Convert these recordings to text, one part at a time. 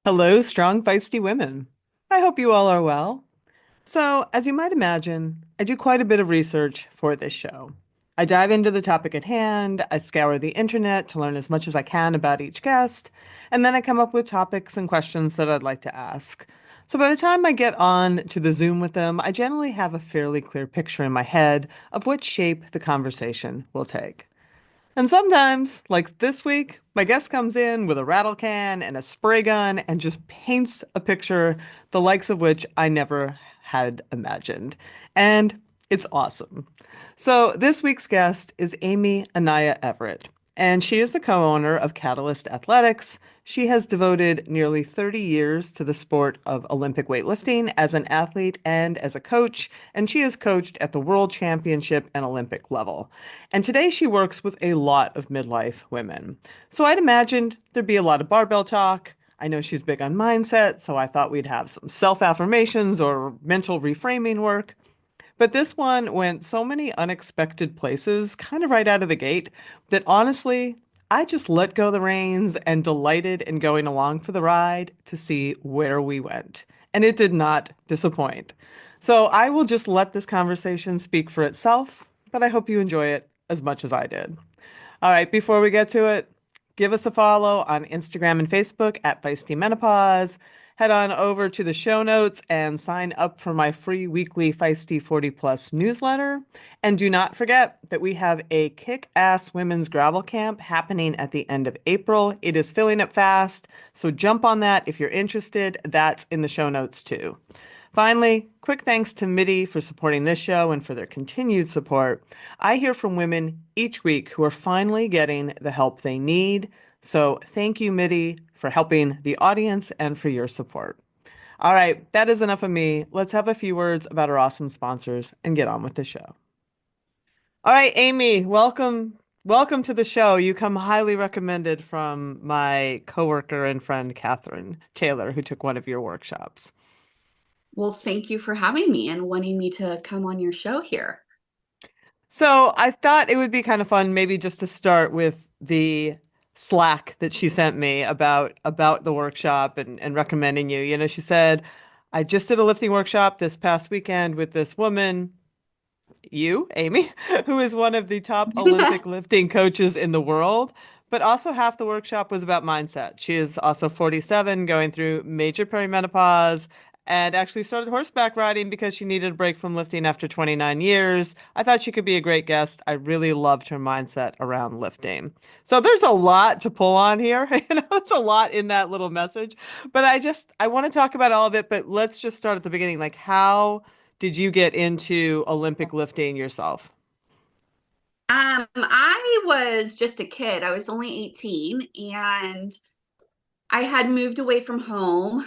Hello, strong, feisty women. I hope you all are well. So, as you might imagine, I do quite a bit of research for this show. I dive into the topic at hand, I scour the internet to learn as much as I can about each guest, and then I come up with topics and questions that I'd like to ask. So, by the time I get on to the Zoom with them, I generally have a fairly clear picture in my head of which shape the conversation will take. And sometimes, like this week, my guest comes in with a rattle can and a spray gun and just paints a picture the likes of which I never had imagined. And it's awesome. So this week's guest is Aimee Anaya Everett, and she is the co-owner of Catalyst Athletics. She has devoted nearly 30 years to the sport of Olympic weightlifting as an athlete and as a coach, and she has coached at the World Championship and Olympic level. And today she works with a lot of midlife women. So I'd imagined there'd be a lot of barbell talk. I know she's big on mindset, so I thought we'd have some self-affirmations or mental reframing work. But this one went so many unexpected places, kind of right out of the gate, that honestly, I just let go the reins and delighted in going along for the ride to see where we went. And it did not disappoint. So I will just let this conversation speak for itself, but I hope you enjoy it as much as I did. All right, before we get to it, give us a follow on Instagram and Facebook at Feisty Menopause. Head on over to the show notes and sign up for my free weekly Feisty 40 Plus newsletter. And do not forget that we have a kick-ass women's gravel camp happening at the end of April. It is filling up fast, so jump on that if you're interested. That's in the show notes too. Finally, quick thanks to MIDI for supporting this show and for their continued support. I hear from women each week who are finally getting the help they need. So thank you, MIDI, for helping the audience and for your support. All right, that is enough of me. Let's have a few words about our awesome sponsors and get on with the show. All right, Aimee, welcome. Welcome to the show. You come highly recommended from my coworker and friend, Catherine Taylor, who took one of your workshops. Well, thank you for having me and wanting me to come on your show here. So I thought it would be kind of fun, maybe just to start with the Slack that she sent me about the workshop and recommending you. You know, she said, I just did a lifting workshop this past weekend with this woman, you, Aimee, who is one of the top Olympic lifting coaches in the world. But also half the workshop was about mindset. She is also 47, going through major perimenopause, and actually started horseback riding because she needed a break from lifting after 29 years. I thought she could be a great guest. I really loved her mindset around lifting. So there's a lot to pull on here. You know, it's a lot in that little message. But I want to talk about all of it, but let's just start at the beginning. Like, how did you get into Olympic lifting yourself? I was just a kid. I was only 18 and I had moved away from home.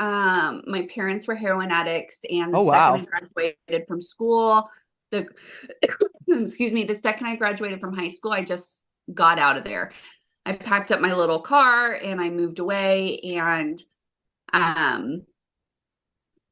My parents were heroin addicts, and the Oh, second I wow. graduated from school, the excuse me, the second I graduated from high school, I just got out of there. I packed up my little car and I moved away and um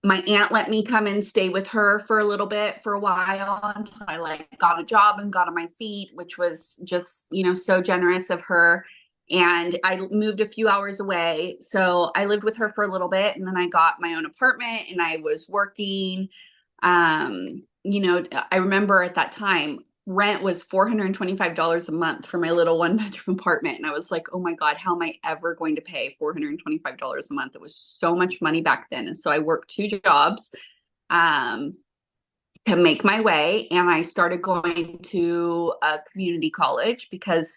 my aunt let me come and stay with her for a little bit for a while until I like got a job and got on my feet, which was just, so generous of her. And I moved a few hours away. So I lived with her for a little bit and then I got my own apartment and I was working. I remember at that time rent was $425 a month for my little one bedroom apartment. And I was like, oh my God, how am I ever going to pay $425 a month? It was so much money back then. And so I worked two jobs um, to make my way. And I started going to a community college because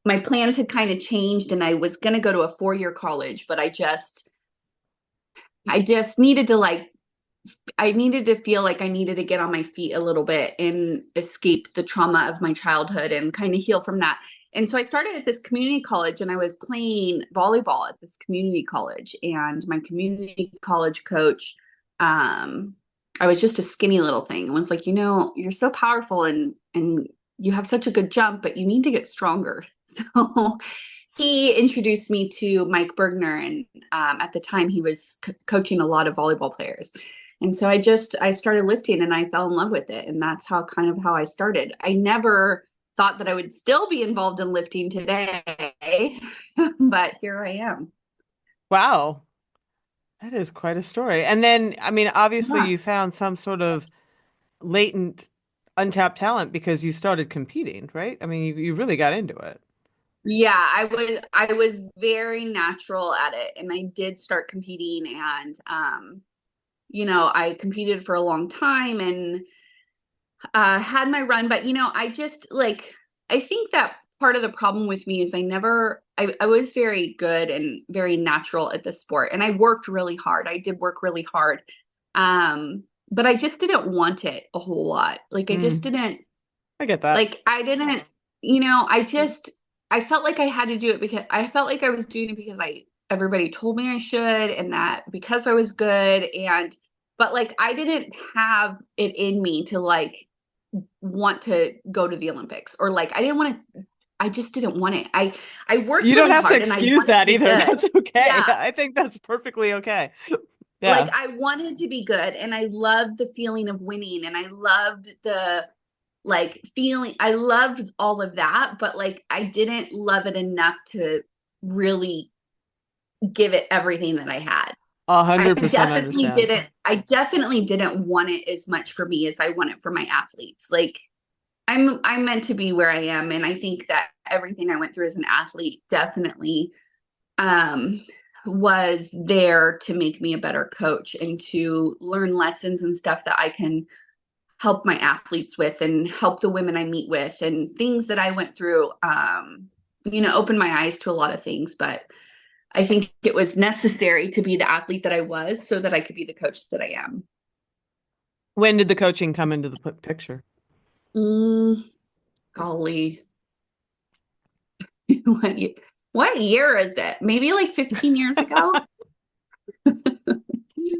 my plans had kind of changed and I was going to go to a 4-year college, but I just needed to I needed to feel like I needed to get on my feet a little bit and escape the trauma of my childhood and kind of heal from that. And so I started at this community college and I was playing volleyball at this community college. And my community college coach, I was just a skinny little thing and was like, you're so powerful and you have such a good jump, but you need to get stronger. So he introduced me to Mike Bergner, and at the time he was coaching a lot of volleyball players. And so I started lifting and I fell in love with it. And that's how I started. I never thought that I would still be involved in lifting today, but here I am. Wow. That is quite a story. And then, I mean, obviously Yeah. you found some sort of latent, untapped talent because you started competing, right? I mean, you really got into it. Yeah, I was very natural at it, and I did start competing, and I competed for a long time and had my run, but I just like I think that part of the problem with me is I was very good and very natural at the sport, and I worked really hard. I did work really hard. But I just didn't want it a whole lot. Like I just Mm, didn't I get that. like I didn't, I felt like I had to do it because I felt like I was doing it because I everybody told me I should, and that because I was good, and but like I didn't have it in me to like want to go to the Olympics, or like I just didn't want it. I worked You don't really have to hard and I excuse wanted to that be either. good. That's okay. Yeah. I think that's perfectly okay. Like Yeah. I wanted to be good, and I loved the feeling of winning, and I loved the like feeling, I loved all of that, but like I didn't love it enough to really give it everything that I had. I 100% definitely understand. didn't I definitely didn't want it as much for me as I want it for my athletes. Like I'm meant to be where I am, and I think that everything I went through as an athlete definitely um was there to make me a better coach and to learn lessons and stuff that I can help my athletes with and help the women I meet with, and things that I went through opened my eyes to a lot of things. But I think it was necessary to be the athlete that I was so that I could be the coach that I am. When did the coaching come into the picture? mm, Golly. what, year, what year is it? Maybe like 15 years ago.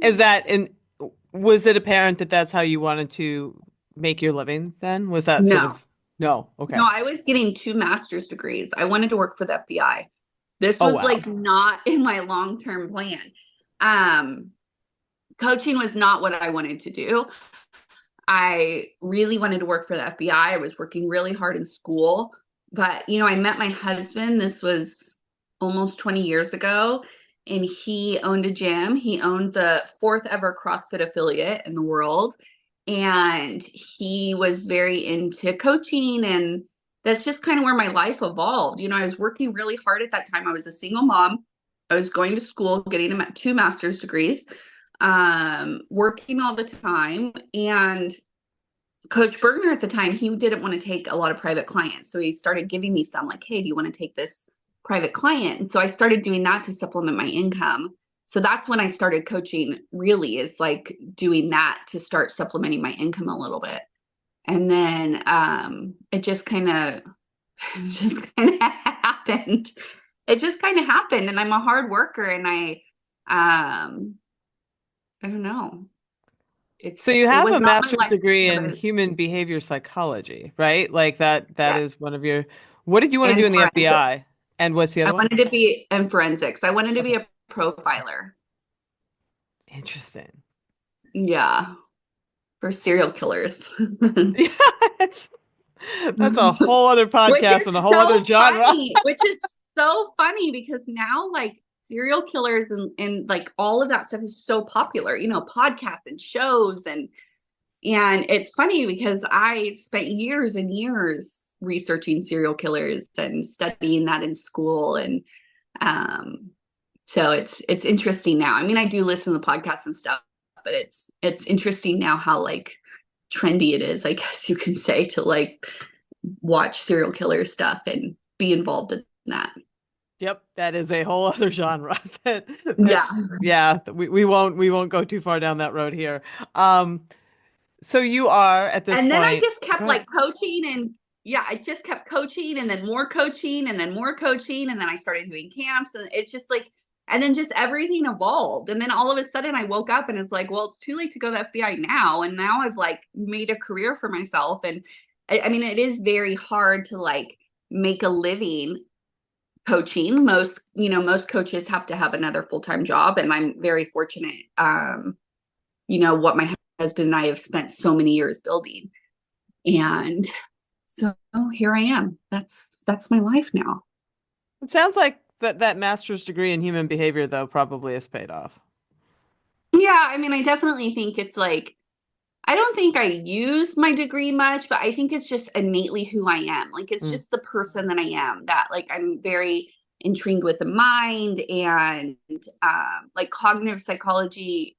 Is that in Was it apparent that that's how you wanted to make your living then? Was that sort No, of no? no, Okay. I was getting two master's degrees. I wanted to work for the FBI. This Oh was wow. like not in my long-term plan. um Coaching was not what I wanted to do. I really wanted to work for the FBI. I was working really hard in school. But, I met my husband. This was almost 20 years ago. And he owned a gym. He owned the fourth ever CrossFit affiliate in the world. And he was very into coaching. And that's just kind of where my life evolved. I was working really hard at that time. I was a single mom. I was going to school, getting two master's degrees, working all the time. And Coach Bergner at the time, he didn't want to take a lot of private clients. So he started giving me some like, hey, do you want to take this private client? And so I started doing that to supplement my income. So that's when I started coaching, really, is like doing that to start supplementing my income a little bit. And then it just kind of just kind of happened. It just kind of happened. And I'm a hard worker, and I don't know. So you It have was a not my master's life, degree in but human behavior psychology, right? Like that yeah, is one of your what did you want to do and in the forensics. FBI? And what's the I other one? wanted to be in forensics. I wanted to be Okay. a profiler. Interesting. Yeah, for serial killers. Yeah, it's, that's a whole other Which podcast and a is whole other so genre. funny. Which is so funny because now like serial killers and like all of that stuff is so popular, podcasts and shows, and it's funny because I spent years and years researching serial killers and studying that in school. And um so it's interesting now. I mean, I do listen to the podcasts and stuff, but it's interesting now how like trendy it is, I guess you can say, to like watch serial killer stuff and be involved in that. Yep, that is a whole other genre. That Yeah. yeah, we won't go too far down that road here. Um, so you are at this And then I point. just kept Go ahead. like coaching, and yeah, I just kept coaching, and then more coaching, and then more coaching, and then I started doing camps, and it's just like, and then just everything evolved. And then all of a sudden I woke up and it's like, well, it's too late to go to the FBI now. And now I've like made a career for myself. And I mean, it is very hard to like make a living coaching. Most coaches have to have another full-time job. And I'm very fortunate, what my husband and I have spent so many years building. And so here I am. That's my life now. It sounds like that master's degree in human behavior though probably has paid off. Yeah, I mean, I definitely think it's like, I don't think I use my degree much, but I think it's just innately who I am. Like, it's Mm, just the person that I am, that like I'm very intrigued with the mind and like cognitive psychology.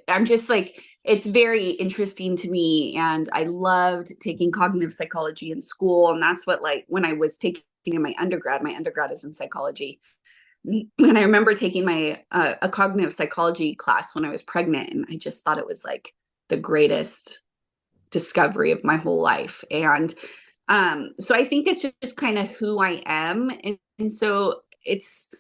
I'm just like, it's very interesting to me. And I loved taking cognitive psychology in school. And that's what, like, when I was taking in my undergrad is in psychology. And I remember taking my a cognitive psychology class when I was pregnant, and I just thought it was like the greatest discovery of my whole life. And so I think it's just kind of who I am, and so it's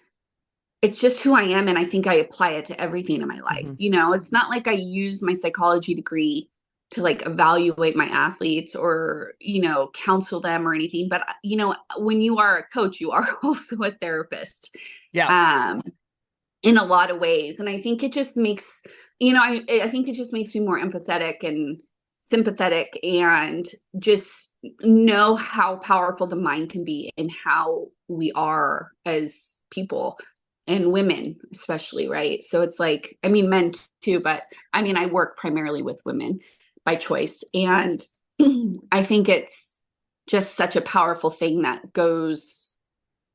just who I am, and I think I apply it to everything in my life. mhm. You know, it's not like I use my psychology degree to like evaluate my athletes or, you know, counsel them or anything, but you know, when you are a coach, you are also a therapist. Yeah. Um in a lot of ways. And I think it just makes, you know, I think it just makes me more empathetic and sympathetic and just know how powerful the mind can be and how we are as people and women, especially, right? So it's like, I mean, men too, but I mean, I work primarily with women by choice. And I think it's just such a powerful thing that goes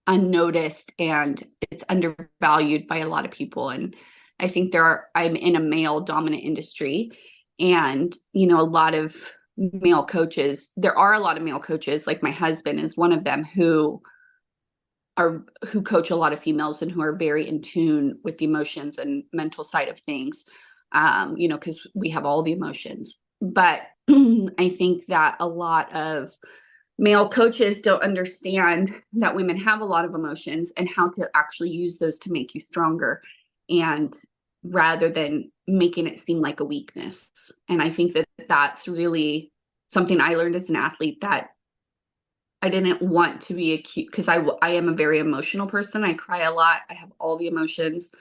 unnoticed and it's undervalued by a lot of people. And I think I'm in a male dominant industry, and you know, a lot of male coaches, there are a lot of male coaches, like my husband is one of them, who coach a lot of females and who are very in tune with the emotions and mental side of things. You know, because we have all the emotions, but I think that a lot of male coaches don't understand that women have a lot of emotions and how to actually use those to make you stronger, and rather than making it seem like a weakness. And I think that that's really something I learned as an athlete, that I didn't want to be acute, because I am a very emotional person. I cry a lot. I have all the emotions.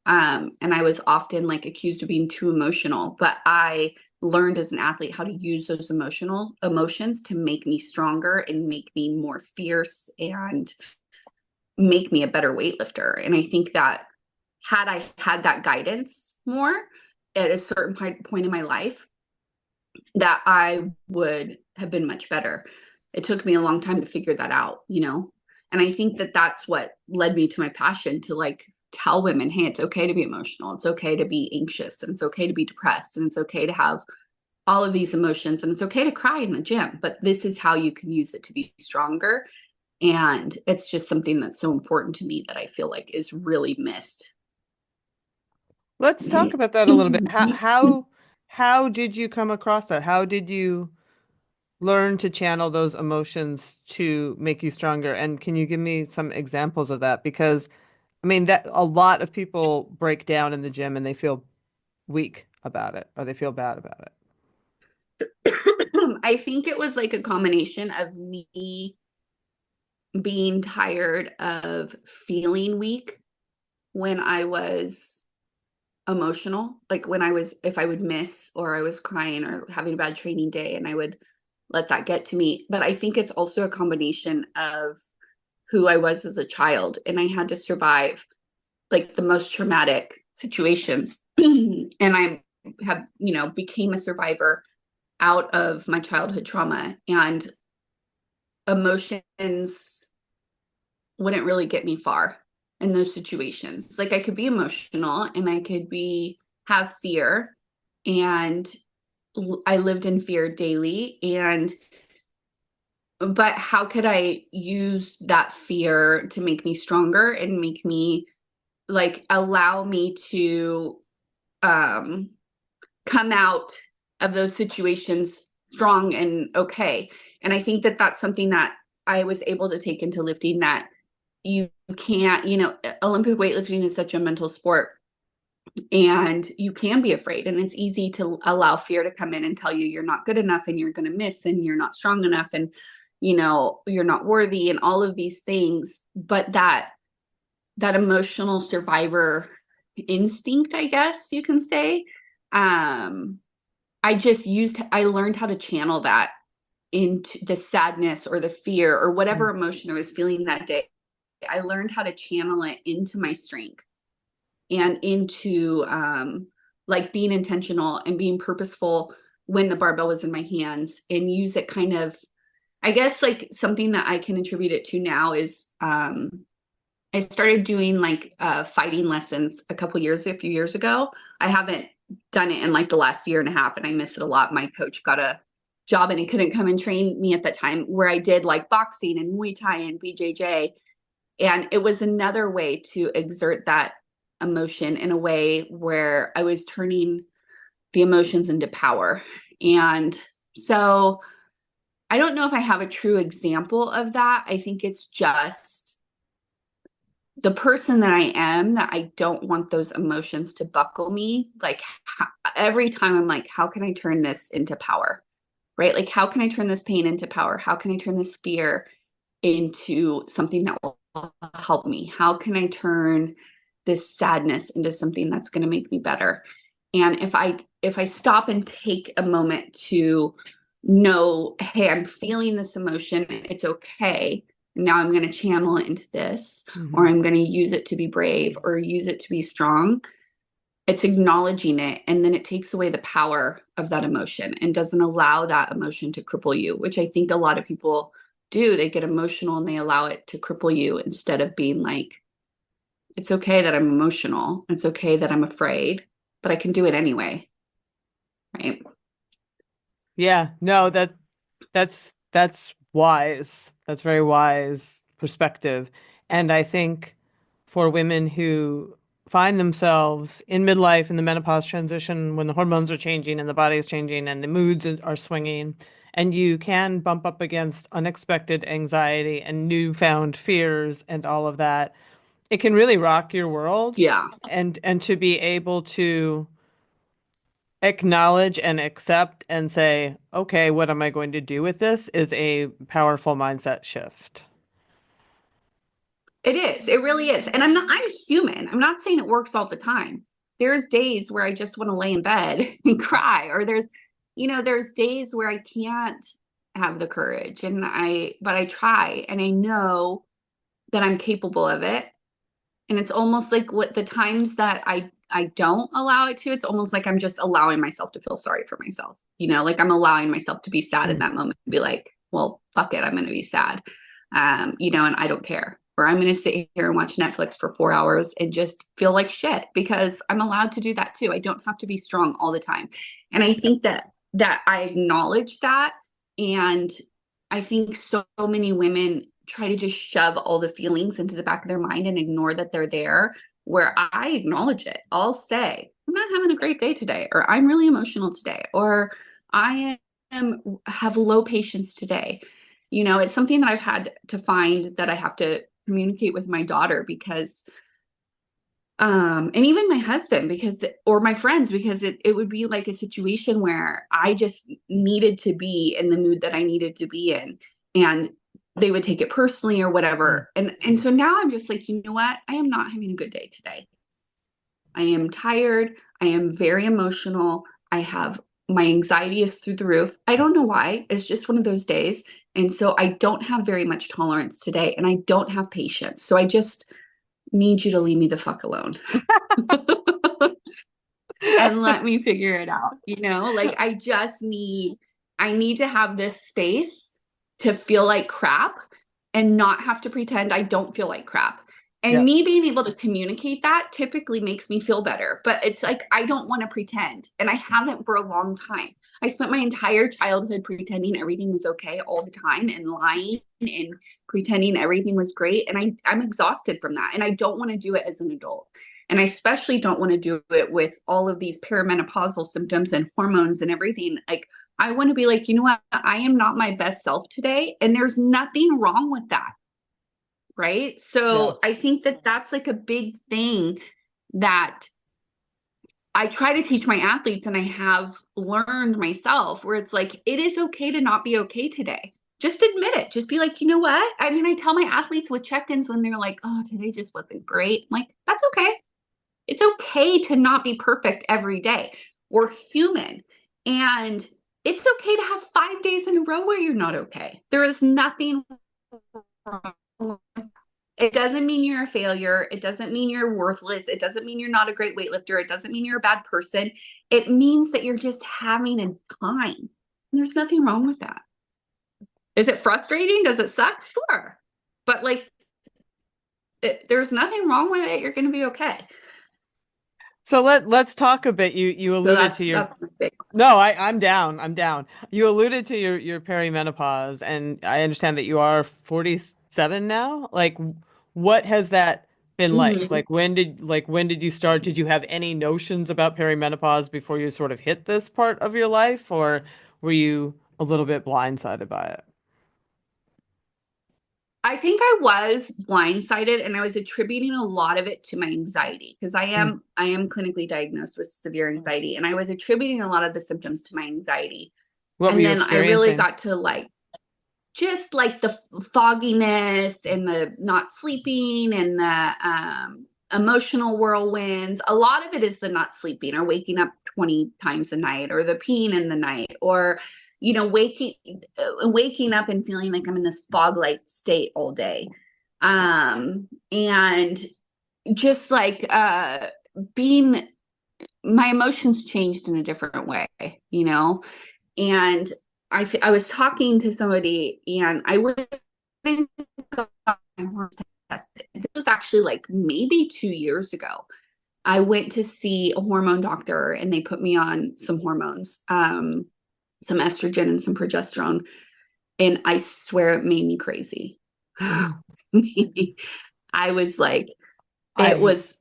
And I was often like accused of being too emotional, but I learned as an athlete how to use those emotions to make me stronger and make me more fierce and make me a better weightlifter. And I think that had I had that guidance more at a certain point in my life, that I would have been much better. It took me a long time to figure that out, you know? And I think that that's what led me to my passion to like tell women, hey, it's okay to be emotional. It's okay to be anxious, and it's okay to be depressed, and it's okay to have all of these emotions, and it's okay to cry in the gym, but this is how you can use it to be stronger. And it's just something that's so important to me that I feel like is really missed. Let's talk about that a little bit. How did you come across that? How did you learn to channel those emotions to make you stronger? And can you give me some examples of that? Because I mean that a lot of people break down in the gym and they feel weak about it or they feel bad about it. I think it was like a combination of me being tired of feeling weak when I was emotional, like when I was, if I would miss or I was crying or having a bad training day, and I would let that get to me. But I think it's also a combination of who I was as a child, and I had to survive like the most traumatic situations. And I have, you know, became a survivor out of my childhood trauma, and emotions wouldn't really get me far in those situations. Like I could be emotional and I could be have fear, and I lived in fear daily, and but how could I use that fear to make me stronger and make me like allow me to um come out of those situations strong and okay. And I think that that's something that I was able to take into lifting, that you can't, you know, Olympic weightlifting is such a mental sport, and you can be afraid, and it's easy to allow fear to come in and tell you you're not good enough and you're going to miss and you're not strong enough and you know you're not worthy and all of these things. But that emotional survivor instinct, I guess you can say, um I learned how to channel that into the sadness or the fear or Mm. whatever emotion I was feeling that day. I learned how to channel it into my strength and into like being intentional and being purposeful when the barbell was in my hands, and use it kind of, I guess, like something that I can attribute it to now is I started doing like fighting lessons a few years ago. I haven't done it in like the last year and a half, and I miss it a lot. My coach got a job and he couldn't come and train me at that time, where I did like boxing and Muay Thai and BJJ. And it was another way to exert that emotion in a way where I was turning the emotions into power. And so I don't know if I have a true example of that. I think it's just the person that I am, that I don't want those emotions to buckle me. Like every time I'm like, how can I turn this into power? Right? Like, how can I turn this pain into power? How can I turn this fear into something that will help me? How can I turn this sadness into something that's going to make me better? And if I stop and take a moment to know, hey, I'm feeling this emotion, it's okay. Now I'm going to channel it into this, or Hmm. I'm going to use it to be brave or use it to be strong. It's acknowledging it, and then it takes away the power of that emotion and doesn't allow that emotion to cripple you, which I think a lot of people do. They get emotional and they allow it to cripple you, instead of being like, it's okay that I'm emotional. It's okay that I'm afraid, but I can do it anyway. Right. Yeah, no, that's wise. That's very wise perspective. And I think for women who find themselves in midlife, in the menopause transition, when the hormones are changing and the body is changing and the moods are swinging, and you can bump up against unexpected anxiety and newfound fears and all of that, it can really rock your world. Yeah. And to be able to acknowledge and accept and say, okay, what am I going to do with this is a powerful mindset shift. It is. It really is. And I'm human. I'm not saying it works all the time. There's days where I just want to lay in bed and cry, or there's days where I can't have the courage, but I try, and I know that I'm capable of it. And it's almost like, what the times that I don't allow it to, it's almost like I'm just allowing myself to feel sorry for myself. Like I'm allowing myself to be sad in Mm. that moment and be like, well, fuck it, I'm going to be sad. And I don't care. Or I'm going to sit here and watch Netflix for 4 hours and just feel like shit, because I'm allowed to do that too. I don't have to be strong all the time. And I think that I acknowledge that. And I think so many women try to just shove all the feelings into the back of their mind and ignore that they're there, where I acknowledge it. I'll say, I'm not having a great day today, or I'm really emotional today, or I am have low patience today. It's something that I've had to find that I have to communicate with my daughter, because and even my husband, or my friends, because it would be like a situation where I just needed to be in the mood that I needed to be in, and they would take it personally or Mm. whatever. And so now I'm just like, you know what? I am not having a good day today. I am tired. I am very emotional. My anxiety is through the roof. I don't know why. It's just one of those days. And so I don't have very much tolerance today, and I don't have patience. So I just need you to leave me the fuck alone and let me figure it out. Like I need to have this space to feel like crap and not have to pretend I don't feel like crap. And Yep. me being able to communicate that typically makes me feel better. But it's like, I don't want to pretend. And I haven't for a long time. I spent my entire childhood pretending everything was okay all the time, and lying and pretending everything was great. And I'm exhausted from that. And I don't want to do it as an adult. And I especially don't want to do it with all of these perimenopausal symptoms and hormones and everything. Like, I want to be like, you know what? I am not my best self today. And there's nothing wrong with that. Right. Yeah. So I think that that's like a big thing that I try to teach my athletes, and I have learned myself, where it's like, it is okay to not be okay today. Just admit it. Just be like, you know what? I mean, I tell my athletes with check ins when they're like, oh, today just wasn't great. I'm like, that's okay. It's okay to not be perfect every day. We're human. And it's okay to have 5 days in a row where you're not okay. There is nothing wrong. It doesn't mean you're a failure. It doesn't mean you're worthless. It doesn't mean you're not a great weightlifter. It doesn't mean you're a bad person. It means that you're just having a time. And there's nothing wrong with that. Is it frustrating? Does it suck? Sure. But like, there's nothing wrong with it. You're going to be okay. So let's talk a bit. You So alluded to that's your that's my big one. No, I'm down. I'm down. You alluded to your perimenopause, and I understand that you are 47 now. Like, what has that been like? Mhm. Like when did you start? Did you have any notions about perimenopause before you sort of hit this part of your life, or were you a little bit blindsided by it? I think I was blindsided and I was attributing a lot of it to my anxiety because Mm. I am clinically diagnosed with severe anxiety and I was attributing a lot of the symptoms to my anxiety. What were And you then I really experiencing? got to like just like the fogginess and the not sleeping and the emotional whirlwinds. A lot of it is the not sleeping or waking up 20 times a night or the peeing in the night or waking up and feeling like I'm in this fog like state all day. And just like being my emotions changed in a different way, you know? And I was talking to somebody and I went and got my hormones tested. This was actually like maybe 2 years ago. I went to see a hormone doctor and they put me on some hormones, some estrogen and some progesterone. And I swear it made me crazy. I was like, it I was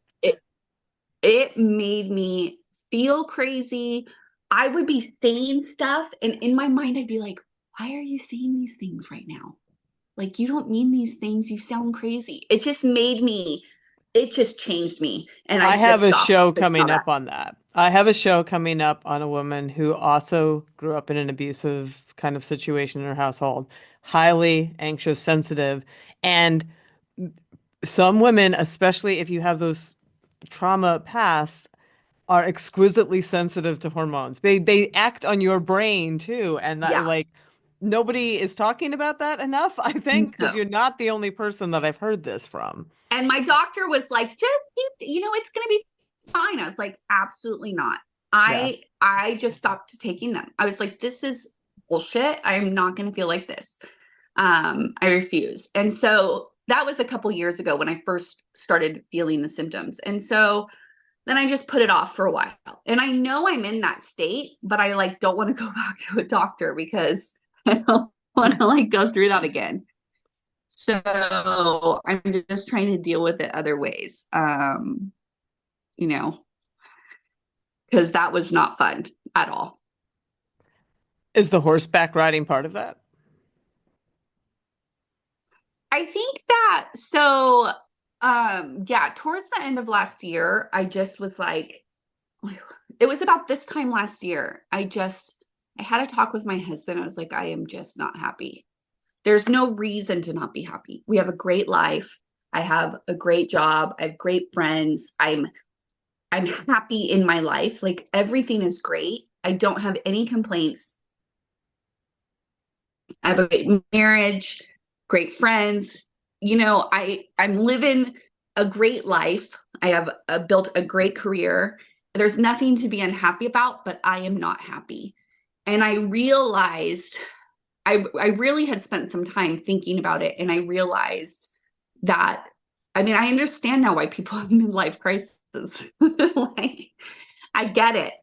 it made me feel crazy. I would be saying stuff, and in my mind, I'd be like, why are you saying these things right now? Like, you don't mean these things. You sound crazy. It just changed me. And I I have just a stopped show putting coming all that. up on that. I have a show coming up on a woman who also grew up in an abusive kind of situation in her household, highly anxious, sensitive, and some women, especially if you have those trauma pasts, are exquisitely sensitive to hormones. They act on your brain too, and that Yeah. like nobody is talking about that enough, I think, because No. you're not the only person that I've heard this from. And my doctor was like, just keep, it's going to be fine. I was like, absolutely not. Yeah. I just stopped taking them. I was like, this is bullshit. I'm not going to feel like this. I refuse. And so that was a couple years ago when I first started feeling the symptoms. And so then I just put it off for a while. And I know I'm in that state, but I like don't want to go back to a doctor because I don't want to like go through that again. So I'm just trying to deal with it other ways. You know, because that was not fun at all. Is the horseback riding part of that? I think that so yeah, towards the end of last year, I just was like it was about this time last year. I had a talk with my husband. I was like, I am just not happy. There's no reason to not be happy. We have a great life. I have a great job. I have great friends. I'm happy in my life. Like everything is great. I don't have any complaints. I have a great marriage, great friends. I'm living a great life. I have built a great career. There's nothing to be unhappy about, but I am not happy. And I realized I really had spent some time thinking about it, and I realized that I mean I understand now why people have midlife crises. Like I get it.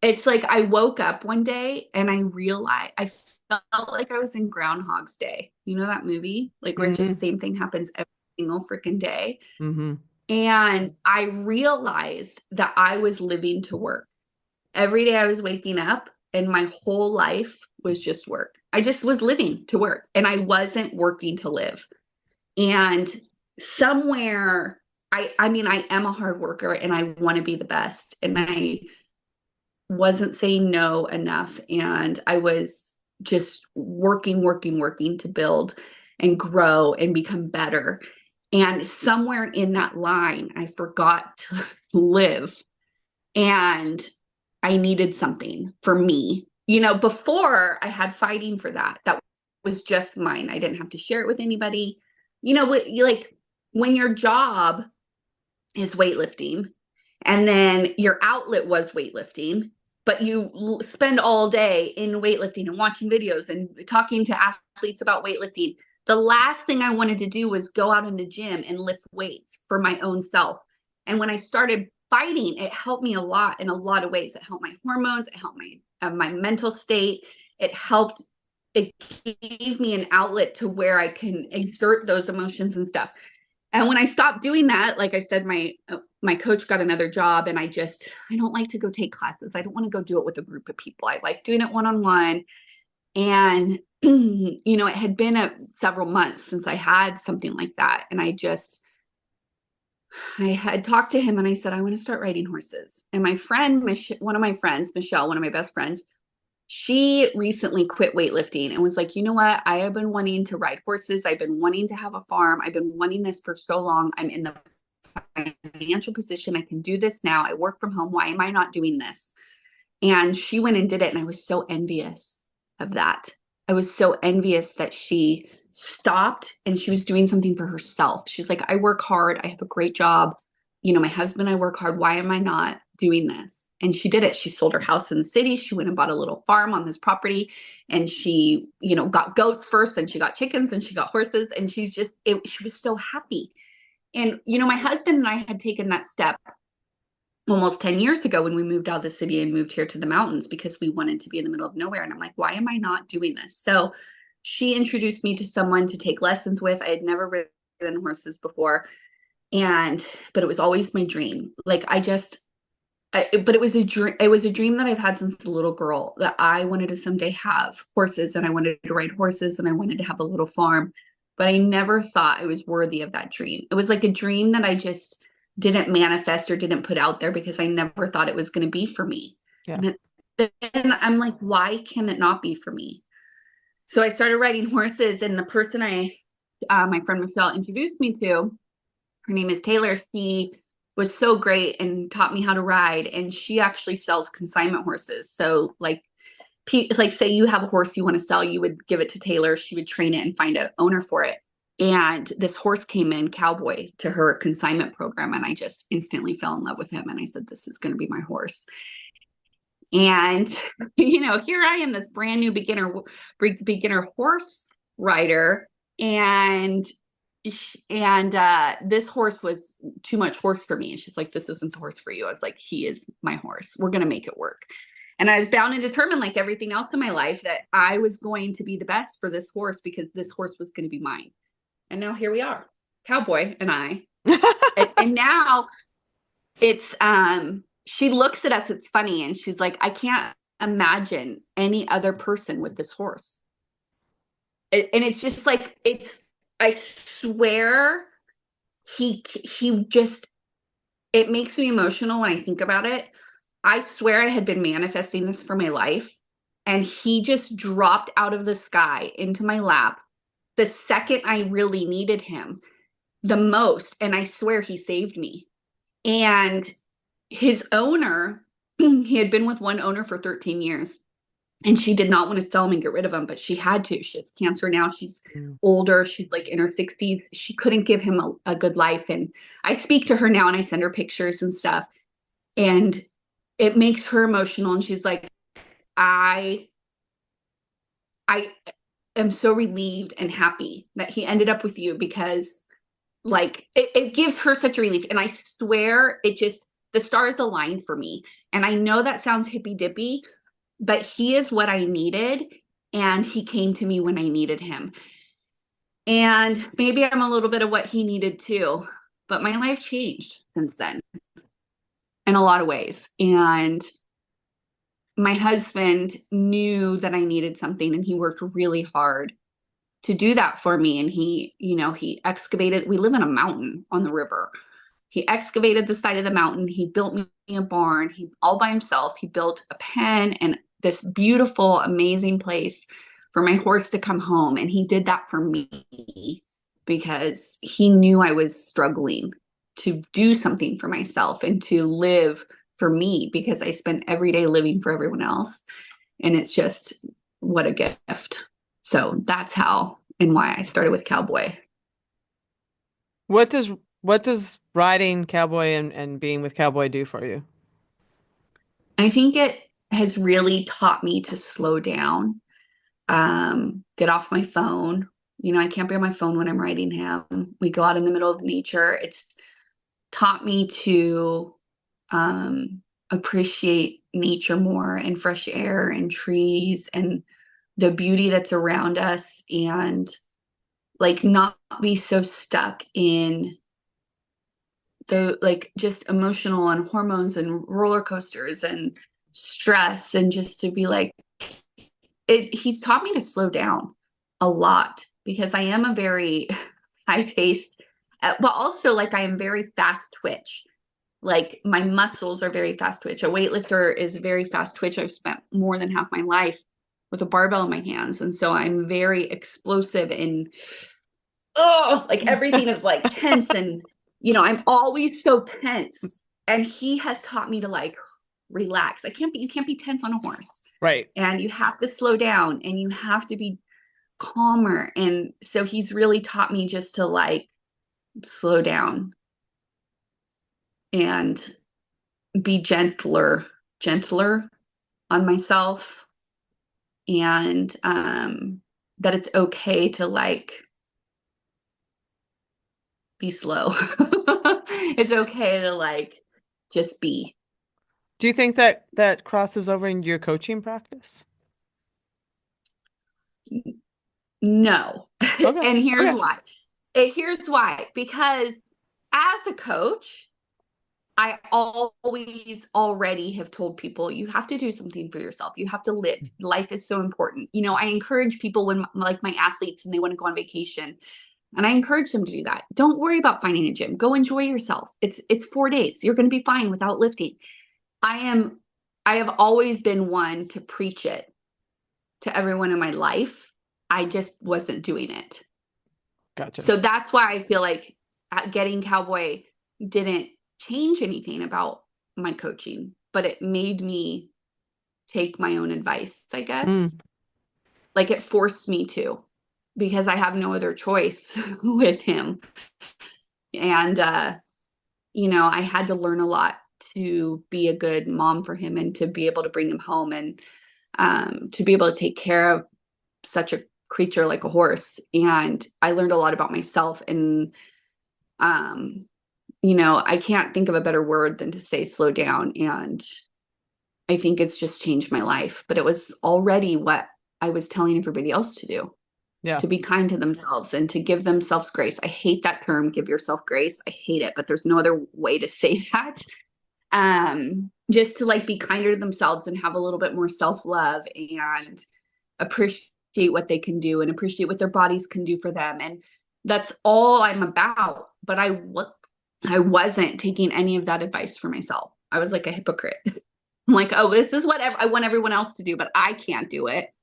It's like I woke up one day and I realized I felt like I was in Groundhog's Day. You know that movie? Like where just Mm-hmm. same thing happens every single freaking day. Mm-hmm. And I realized that I was living to work. Every day I was waking up and my whole life was just work. I just was living to work and I wasn't working to live. And somewhere I mean I am a hard worker and I want to be the best and I wasn't saying no enough and I was just working to build and grow and become better. And somewhere in that line I forgot to live and I needed something for me. Before I had fighting for that. That was just mine. I didn't have to share it with anybody. You like when your job is weightlifting and then your outlet was weightlifting, but you spend all day in weightlifting and watching videos and talking to athletes about weightlifting, the last thing I wanted to do was go out in the gym and lift weights for my own self. And when I started fighting, it helped me a lot in a lot of ways. It helped my hormones, it helped my mental state. It gave me an outlet to where I can exert those emotions and stuff. And when I stopped doing that, like I said, my coach got another job, and I don't like to go take classes. I don't want to go do it with a group of people. I like doing it one-on-one. And it had been several months since I had something like that. And I had talked to him and I said, I want to start riding horses. And my friend, one of my friends, Michelle, one of my best friends, she recently quit weightlifting and was like, you know what? I have been wanting to ride horses. I've been wanting to have a farm. I've been wanting this for so long. I'm in the financial position. I can do this now. I work from home. Why am I not doing this? And she went and did it. And I was so envious of that. I was so envious that she stopped and she was doing something for herself. She's like, I work hard. I have a great job. My husband, I work hard. Why am I not doing this? And she did it. She sold her house in the city. She went and bought a little farm on this property, and she, got goats first, and she got chickens, and she got horses, and she was so happy. And, my husband and I had taken that step almost 10 years ago when we moved out of the city and moved here to the mountains because we wanted to be in the middle of nowhere. And I'm like, why am I not doing this? So she introduced me to someone to take lessons with. I had never ridden horses before. But it was always my dream. Like but it was a dream. It was a dream that I've had since a little girl, that I wanted to someday have horses, and I wanted to ride horses, and I wanted to have a little farm. But I never thought I was worthy of that dream. It was like a dream that I just didn't manifest or didn't put out there because I never thought it was going to be for me. Yeah. And I'm like, why can it not be for me? So I started riding horses, and the person my friend Michelle introduced me to, her name is Taylor. She was so great and taught me how to ride. And she actually sells consignment horses. So like say you have a horse you want to sell, you would give it to Taylor. She would train it and find an owner for it. And this horse came in, Cowboy, to her consignment program. And I just instantly fell in love with him. And I said, this is going to be my horse. And, here I am, this brand new beginner horse rider. And this horse was too much horse for me. And she's like, this isn't the horse for you. I was like, he is my horse. We're going to make it work. And I was bound and determined, like everything else in my life, that I was going to be the best for this horse because this horse was going to be mine. And now here we are, Cowboy and I. and now it's, she looks at us, it's funny. And she's like, I can't imagine any other person with this horse. And it's just like, I swear it makes me emotional when I think about it. I swear I had been manifesting this for my life, and he just dropped out of the sky into my lap the second I really needed him the most. And I swear he saved me. And his owner, he had been with one owner for 13 years. And she did not want to sell him and get rid of him, but she had to. She has cancer now. She's older. She's like in her 60s. She couldn't give him a good life. And I speak to her now and I send her pictures and stuff. And it makes her emotional. And she's like, I am so relieved and happy that he ended up with you, because like it gives her such a relief. And I swear the stars aligned for me. And I know that sounds hippy dippy, but he is what I needed, and he came to me when I needed him. And maybe I'm a little bit of what he needed too, but my life changed since then in a lot of ways. And my husband knew that I needed something, and he worked really hard to do that for me. And he excavated, we live in a mountain on the river. He excavated the side of the mountain. He built me a barn. He all by himself. He built a pen and this beautiful, amazing place for my horse to come home. And he did that for me because he knew I was struggling to do something for myself and to live for me, because I spent every day living for everyone else. And it's just, what a gift. So that's how and why I started with Cowboy. What does riding cowboy and being with cowboy do for you? I think it has really taught me to slow down, get off my phone. I can't be on my phone when I'm riding him. We go out in the middle of nature. It's taught me to appreciate nature more and fresh air and trees and the beauty that's around us, and like not be so stuck in the like just emotional and hormones and roller coasters and stress, and just to be like he's taught me to slow down a lot because I am a very high paced, but also like I am very fast twitch. Like my muscles are very fast twitch. A weightlifter is very fast twitch. I've spent more than half my life with a barbell in my hands. And so I'm very explosive and like everything is like tense, and I'm always so tense. And he has taught me to like relax. You can't be tense on a horse. Right. And you have to slow down and you have to be calmer. And so he's really taught me just to like slow down and be gentler on myself, and that it's okay to like be slow. It's okay to like just be. Do you think that that crosses over into your coaching practice? No. Okay. And here's Okay. why. Here's why. Because as a coach, I always already have told people you have to do something for yourself. You have to live. Life is so important. I encourage people when like my athletes and they want to go on vacation, and I encourage them to do that. Don't worry about finding a gym. Go enjoy yourself. It's 4 days. You're going to be fine without lifting. I am I have always been one to preach it to everyone in my life. I just wasn't doing it. Gotcha. So that's why I feel like getting Cowboy didn't change anything about my coaching, but it made me take my own advice, I Mm, guess. Like it forced me to, because I have no other choice with him. And I had to learn a lot to be a good mom for him and to be able to bring him home, and to be able to take care of such a creature like a horse. And I learned a lot about myself. And um, I can't think of a better word than to say slow down. And I think it's just changed my life. But it was already what I was telling everybody else to do, yeah. to be kind to themselves and to give themselves grace. I hate that term, give yourself grace. I hate it, but there's no other way to say that. Just to like be kinder to themselves and have a little bit more self-love and appreciate what they can do and appreciate what their bodies can do for them. And that's all I'm about. But I wasn't taking any of that advice for myself. I was like a hypocrite. I'm like, oh, this is what I want everyone else to do, but I can't do it.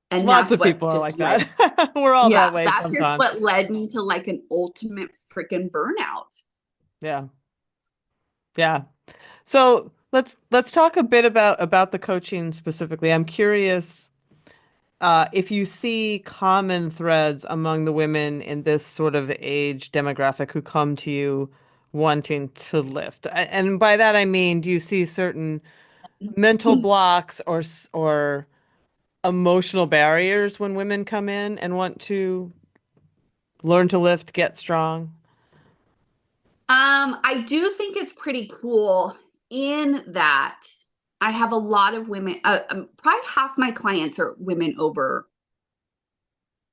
And Lots that's of what people are just like led. that. We're all Yeah, that way that's just sometimes. what led me to like an ultimate freaking burnout. Yeah. Yeah. So let's talk a bit about the coaching specifically. I'm curious if you see common threads among the women in this sort of age demographic who come to you wanting to lift. And by that I mean, do you see certain mental blocks or emotional barriers when women come in and want to learn to lift, get strong? I do think it's pretty cool in that I have a lot of women, probably half my clients are women over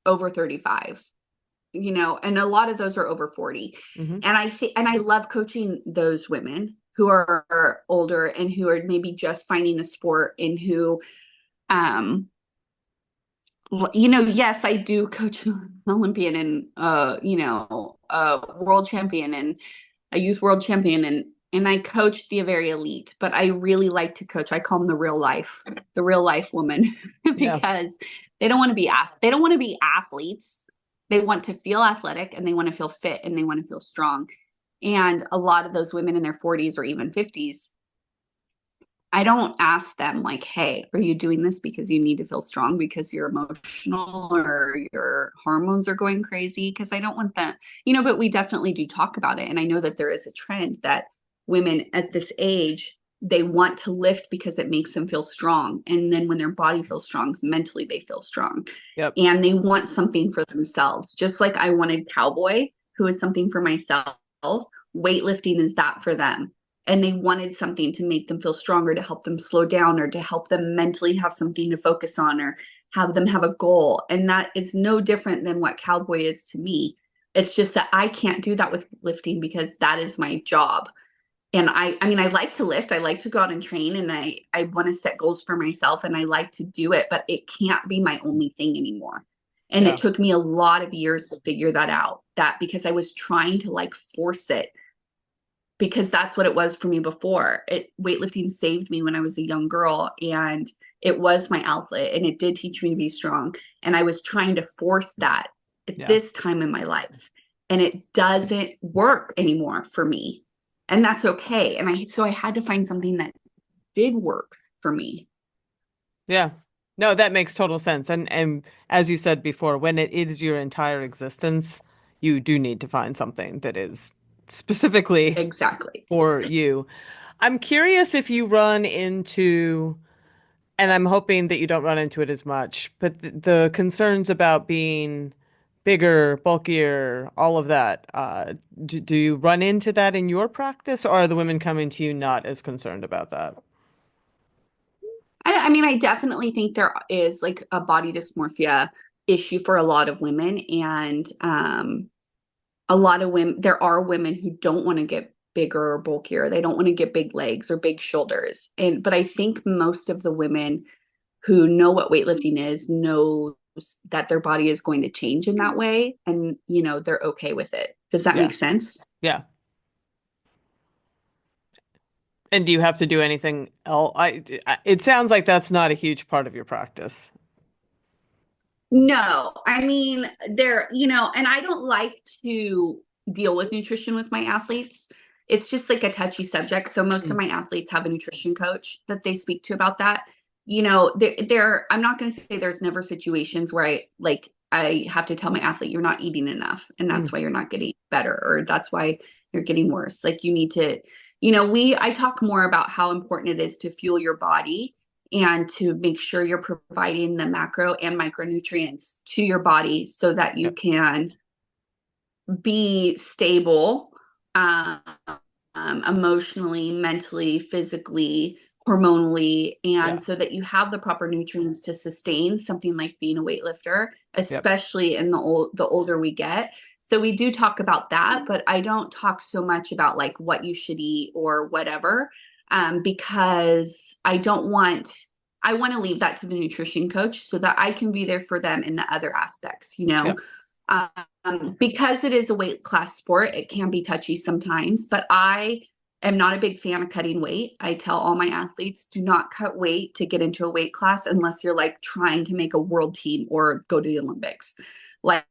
35, and a lot of those are over 40. Hmm. And I love coaching those women who are older and who are maybe just finding the sport, and who um yes, I do coach an Olympian and a world champion and a youth world champion, and I coach the very elite, but I really like to coach. I call them the real life woman, Yeah. because they don't want to be athletes. They want to feel athletic, and they want to feel fit, and they want to feel strong. And a lot of those women in their 40s or even 50s I don't ask them like, hey, are you doing this because you need to feel strong because you're emotional or your hormones are going crazy? Because I don't want that, but we definitely do talk about it. And I know that there is a trend that women at this age, they want to lift because it makes them feel strong. And then when their body feels strong, mentally they feel strong. Yep. And they want something for themselves. Just like I wanted Cowboy, who is something for myself, weightlifting is that for them, and they wanted something to make them feel stronger, to help them slow down, or to help them mentally have something to focus on, or have them have a goal. And that is no different than what Cowboy is to me. It's just that I can't do that with lifting because that is my job. And I mean, I like to lift, I like to go out and train, and I want to set goals for myself, and I like to do it, but it can't be my only thing anymore. And it Yeah. took me a lot of years to figure that out, that because I was trying to like force it, because that's what it was for me before. Weightlifting saved me when I was a young girl, and it was my outlet, and it did teach me to be strong. And I was trying to force that at Yeah. this time in my life, and it doesn't work anymore for me. And that's okay. And I had to find something that did work for me. Yeah. No, that makes total sense. And as you said before, when it is your entire existence, you do need to find something that is specifically Exactly. for you. I'm curious if you run into, and I'm hoping that you don't run into it as much, but the concerns about being bigger, bulkier, all of that, do you run into that in your practice, or are the women coming to you not as concerned about that? I mean, I definitely think there is like a body dysmorphia issue for a lot of women. And a lot of women, there are women who don't want to get bigger or bulkier. They don't want to get big legs or big shoulders. But I think most of the women who know what weightlifting is knows that their body is going to change in that way, and they're okay with it. Does that make Yeah. sense? Yeah. And do you have to do anything else? It sounds like that's not a huge part of your practice. No, I mean, and I don't like to deal with nutrition with my athletes. It's just like a touchy subject. So most of Mm. my athletes have a nutrition coach that they speak to about that. I'm not going to say there's never situations where I have to tell my athlete you're not eating enough and that's Mm. why you're not getting better, or that's why you're getting worse. Like you need to, I talk more about how important it is to fuel your body and to make sure you're providing the macro and micronutrients to your body so that you Yep. can be stable, um, emotionally, mentally, physically, hormonally, and Yeah. so that you have the proper nutrients to sustain something like being a weightlifter, Yep. especially in the older we get. So we do talk about that, but I don't talk so much about like what you should eat or whatever, because I want to leave that to the nutrition coach so that I can be there for them in the other aspects, Yep. because it is a weight class sport, it can be touchy sometimes, but I am not a big fan of cutting weight. I tell all my athletes, do not cut weight to get into a weight class unless you're like trying to make a world team or go to the Olympics. Like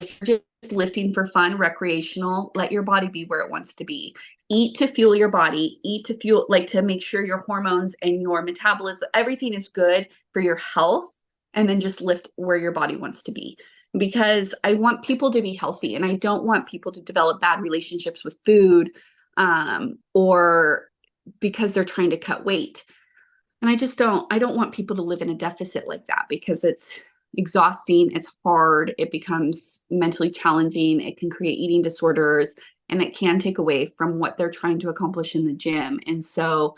if you're just lifting for fun, recreational, let your body be where it wants to be. Eat to fuel your body, eat to fuel, like to make sure your hormones and your metabolism, everything is good for your health, and then just lift where your body wants to be. Because I want people to be healthy, and I don't want people to develop bad relationships with food, or because they're trying to cut weight. And I don't want people to live in a deficit like that because it's exhausting, it's hard, it becomes mentally challenging, it can create eating disorders, and it can take away from what they're trying to accomplish in the gym. And so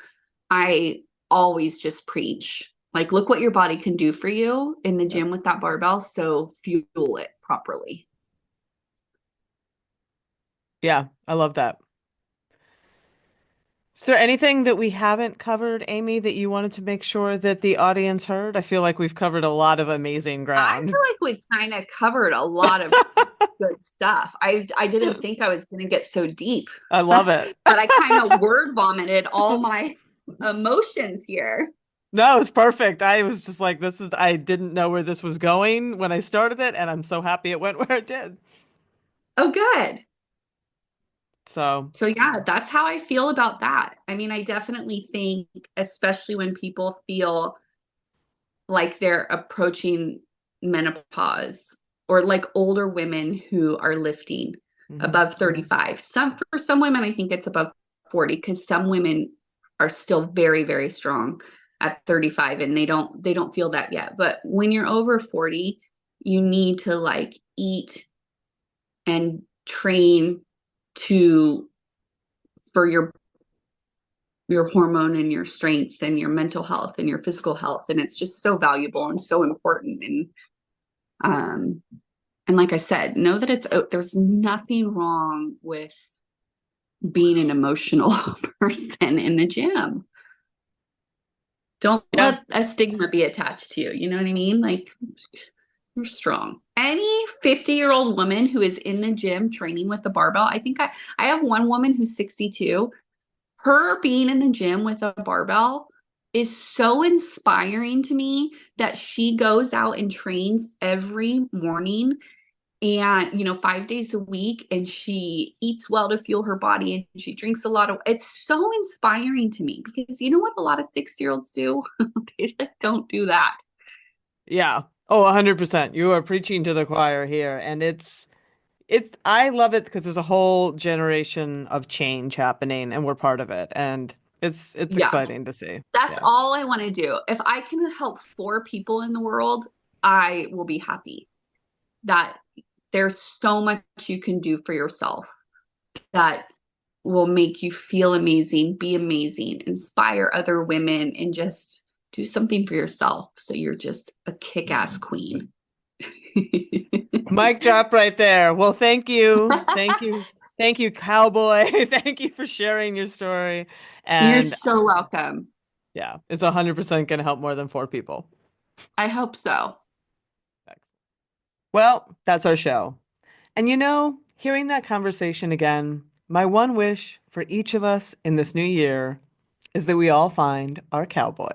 I always just preach like, look what your body can do for you in the Yep. gym with that barbell. So fuel it properly. Yeah. I love that. Is there anything that we haven't covered, Amy, that you wanted to make sure that the audience heard? I feel like we've covered a lot of amazing I ground. feel like we kind of covered a lot of good stuff. I didn't think I was going to get so deep, I love but it. I kind of word vomited all my emotions here. No, it's perfect. I was just like, I didn't know where this was going when I started it, and I'm so happy it went where it did. Oh, good. So, So yeah, that's how I feel about that. I mean, I definitely think, especially when people feel like they're approaching menopause, or like older women who are lifting mhm. above 35. Some For some women I think it's above 40, because some women are still very, very strong at 35 and they don't feel that yet. But when you're over 40, you need to like eat and train to for your hormone and your strength and your mental health and your physical health, and it's just so valuable and so important. Um and like I said, know that there's nothing wrong with being an emotional person in the gym. Don't Yeah. let a stigma be attached to you. You know what I mean? Like, you're strong. Any 50-year-old woman who is in the gym training with the barbell, I have one woman who's 62. Her being in the gym with a barbell is so inspiring to me, that she goes out and trains every morning, and 5 days a week, and she eats well to fuel her body, and she drinks a lot of. It's so inspiring to me, because you know what a lot of 6-year-olds do? They just don't do that. Yeah. Oh, 100%. You are preaching to the choir here. And I love it because there's a whole generation of change happening and we're part of it. And it's Yeah, exciting to see. that's Yeah. all I want to do. If I can help 4 people in the world, I will be happy. That there's so much you can do for yourself that will make you feel amazing, be amazing, inspire other women, and just do something for yourself, so you're just a kick-ass queen. Mic drop right there. Well, thank you. Thank you. Thank you, cowboy. Thank you for sharing your story. You're And so welcome. yeah, it's 100% going to help more than four people. I hope so. Well, that's our show. And hearing that conversation again, my one wish for each of us in this new year is that we all find our cowboy.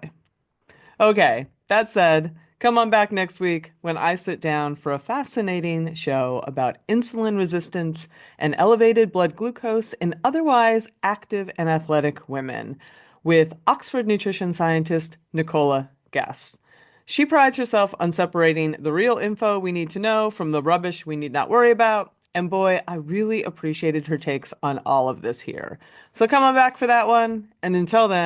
Okay, that said, come on back next week when I sit down for a fascinating show about insulin resistance and elevated blood glucose in otherwise active and athletic women with Oxford nutrition scientist Nicola Guess. She prides herself on separating the real info we need to know from the rubbish we need not worry about. And boy, I really appreciated her takes on all of this here. So come on back for that one. And until then,